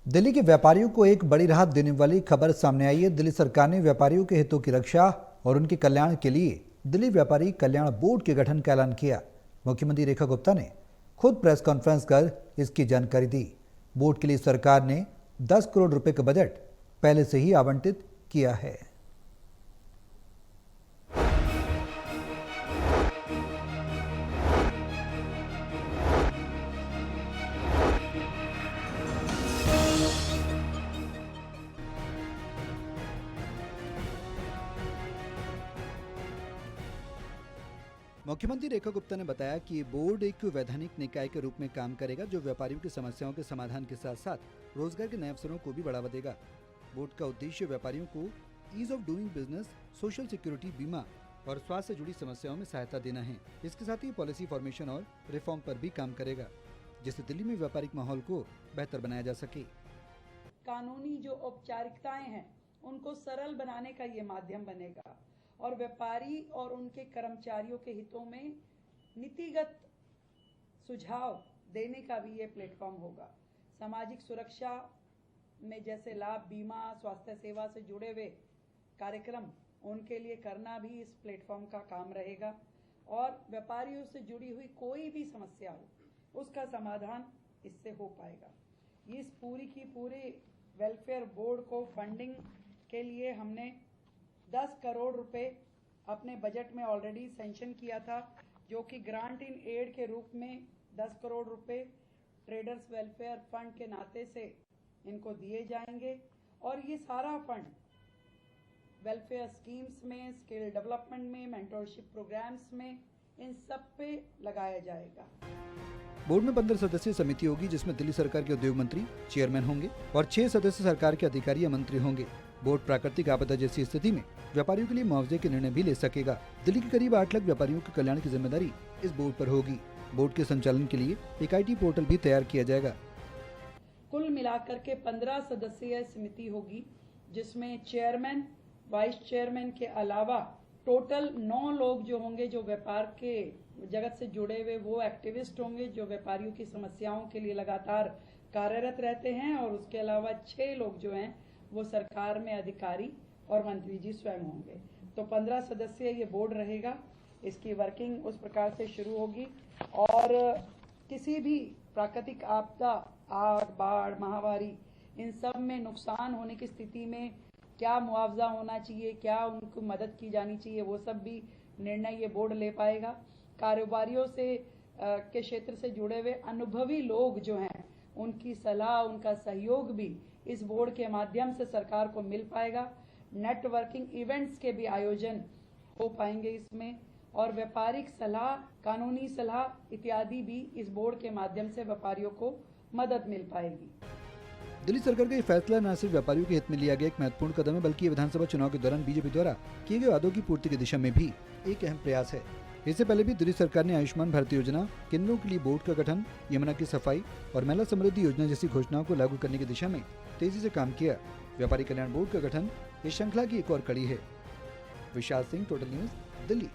दिल्ली के व्यापारियों को एक बड़ी राहत देने वाली खबर सामने आई है। दिल्ली सरकार ने व्यापारियों के हितों की रक्षा और उनके कल्याण के लिए दिल्ली व्यापारी कल्याण बोर्ड के गठन का ऐलान किया। मुख्यमंत्री रेखा गुप्ता ने खुद प्रेस कॉन्फ्रेंस कर इसकी जानकारी दी। बोर्ड के लिए सरकार ने 10 करोड़ रुपए का बजट पहले से ही आवंटित किया है। मुख्यमंत्री रेखा गुप्ता ने बताया कि ये बोर्ड एक वैधानिक निकाय के रूप में काम करेगा, जो व्यापारियों की समस्याओं के समाधान के साथ साथ रोजगार के नए अवसरों को भी बढ़ावा देगा। बोर्ड का उद्देश्य व्यापारियों को ease of doing business, social security, बीमा और स्वास्थ्य से जुड़ी समस्याओं में सहायता देना है। इसके साथ ही पॉलिसी फॉर्मेशन और रिफॉर्म पर भी काम करेगा, जिससे दिल्ली में व्यापारिक माहौल को बेहतर बनाया जा सके। कानूनी जो औपचारिकताएं हैं उनको सरल बनाने का ये माध्यम बनेगा और व्यापारी और उनके कर्मचारियों के हितों में नीतिगत सुझाव देने का भी ये प्लेटफॉर्म होगा। सामाजिक सुरक्षा में जैसे लाभ, बीमा, स्वास्थ्य सेवा से जुड़े हुए कार्यक्रम उनके लिए करना भी इस प्लेटफॉर्म का काम रहेगा और व्यापारियों से जुड़ी हुई कोई भी समस्या हो उसका समाधान इससे हो पाएगा। इस पूरी की पूरी वेलफेयर बोर्ड को फंडिंग के लिए हमने 10 करोड़ रुपए अपने बजट में ऑलरेडी सैंक्शन किया था, जो कि ग्रांट इन एड के रूप में 10 करोड़ रुपए ट्रेडर्स वेलफेयर फंड के नाते से इनको दिए जाएंगे और ये सारा फंड वेलफेयर स्कीम्स में, स्किल डेवलपमेंट में, मेंटरशिप प्रोग्राम्स में, इन सब पे लगाया जाएगा। बोर्ड में 15 सदस्यीय समिति होगी, जिसमें दिल्ली सरकार के उद्योग मंत्री चेयरमैन होंगे और 6 सदस्य सरकार के अधिकारी या मंत्री होंगे। बोर्ड प्राकृतिक आपदा जैसी स्थिति में व्यापारियों के लिए मुआवजे के निर्णय भी ले सकेगा। दिल्ली के करीब 8 लाख व्यापारियों के कल्याण की जिम्मेदारी इस बोर्ड पर होगी। बोर्ड के संचालन के लिए एक IT पोर्टल भी तैयार किया जाएगा। कुल मिलाकर के 15 सदस्यीय समिति होगी, जिसमें चेयरमैन, वाइस चेयरमैन के अलावा टोटल 9 लोग जो होंगे, जो व्यापार के जगत से जुड़े हुए वो एक्टिविस्ट होंगे, जो व्यापारियों की समस्याओं के लिए लगातार कार्यरत रहते हैं, और उसके अलावा 6 लोग जो हैं वो सरकार में अधिकारी और मंत्री जी स्वयं होंगे। तो 15 सदस्यीय ये बोर्ड रहेगा। इसकी वर्किंग उस प्रकार से शुरू होगी और किसी भी प्राकृतिक आपदा, आग, बाढ़, महामारी, इन सब में नुकसान होने की स्थिति में क्या मुआवजा होना चाहिए, क्या उनको मदद की जानी चाहिए, वो सब भी निर्णय ये बोर्ड ले पाएगा। कारोबारियों से के क्षेत्र से जुड़े हुए अनुभवी लोग जो हैं, उनकी सलाह, उनका सहयोग भी इस बोर्ड के माध्यम से सरकार को मिल पाएगा। नेटवर्किंग इवेंट्स के भी आयोजन हो पाएंगे इसमें, और व्यापारिक सलाह, कानूनी सलाह इत्यादि भी इस बोर्ड के माध्यम से व्यापारियों को मदद मिल पाएगी। दिल्ली सरकार का ये फैसला न सिर्फ व्यापारियों के हित में लिया गया एक महत्वपूर्ण कदम है, बल्कि ये विधानसभा चुनाव के दौरान बीजेपी द्वारा किए गए वादों की पूर्ति की दिशा में भी एक अहम प्रयास है। इससे पहले भी दिल्ली सरकार ने आयुष्मान भारत योजना, केंद्रों के लिए बोर्ड का गठन, यमुना की सफाई और महिला समृद्धि योजना जैसी घोषणाओं को लागू करने की दिशा में तेजी से काम किया। व्यापारी कल्याण बोर्ड का गठन इस श्रृंखला की एक और कड़ी है। Vishal Singh, total news, Delhi.